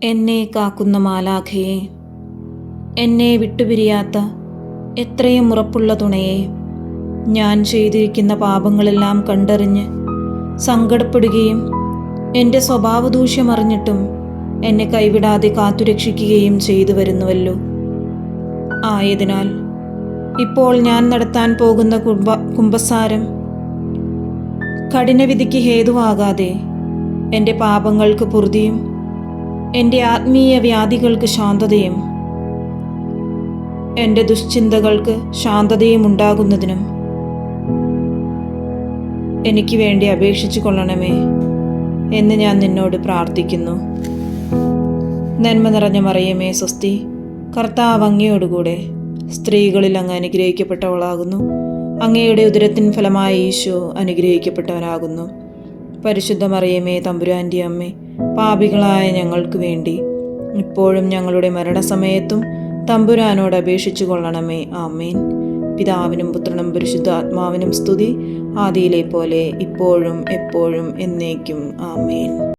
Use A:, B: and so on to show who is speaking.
A: എന്നെ കാക്കുന്ന മാലാഖയെ, എന്നെ വിട്ടുപിരിയാത്ത എത്രയും ഉറപ്പുള്ള തുണയെ, ഞാൻ ചെയ്തിരിക്കുന്ന പാപങ്ങളെല്ലാം കണ്ടറിഞ്ഞ് സങ്കടപ്പെടുകയും എൻ്റെ സ്വഭാവദൂഷ്യമറിഞ്ഞിട്ടും എന്നെ കൈവിടാതെ കാത്തുരക്ഷിക്കുകയും ചെയ്തു വരുന്നുവല്ലോ. ആയതിനാൽ ഇപ്പോൾ ഞാൻ നടത്താൻ പോകുന്ന കുമ്പസാരം കഠിനവിധിക്ക് ഹേതുവാകാതെ എൻ്റെ പാപങ്ങൾക്ക് പൊറുതിയും എൻ്റെ ആത്മീയ വ്യാധികൾക്ക് ശാന്തതയും എൻ്റെ ദുശ്ചിന്തകൾക്ക് ശാന്തതയും ഉണ്ടാകുന്നതിനും എനിക്ക് വേണ്ടി അപേക്ഷിച്ചു കൊള്ളണമേ എന്ന് ഞാൻ നിന്നോട് പ്രാർത്ഥിക്കുന്നു. നന്മ നിറഞ്ഞ മറിയമേ സ്വസ്തി, കർത്താവ് അങ്ങയോടുകൂടെ സ്ത്രീകളിൽ അങ്ങ് അനുഗ്രഹിക്കപ്പെട്ടവളാകുന്നു. അങ്ങയുടെ ഉദരത്തിൻ ഫലമായി ഈശോ അനുഗ്രഹിക്കപ്പെട്ടവനാകുന്നു. പരിശുദ്ധ മറിയമേ തമ്പുരാൻ്റെ അമ്മേ, പാപികളായ ഞങ്ങൾക്ക് വേണ്ടി ഇപ്പോഴും ഞങ്ങളുടെ മരണസമയത്തും തമ്പുരാനോട് അപേക്ഷിച്ചു കൊള്ളണമേ. ആമേൻ. പിതാവിനും പുത്രനും പരിശുദ്ധാത്മാവിനും സ്തുതി, ആദിയിലെ പോലെ ഇപ്പോഴും എപ്പോഴും എന്നേക്കും. ആമേൻ.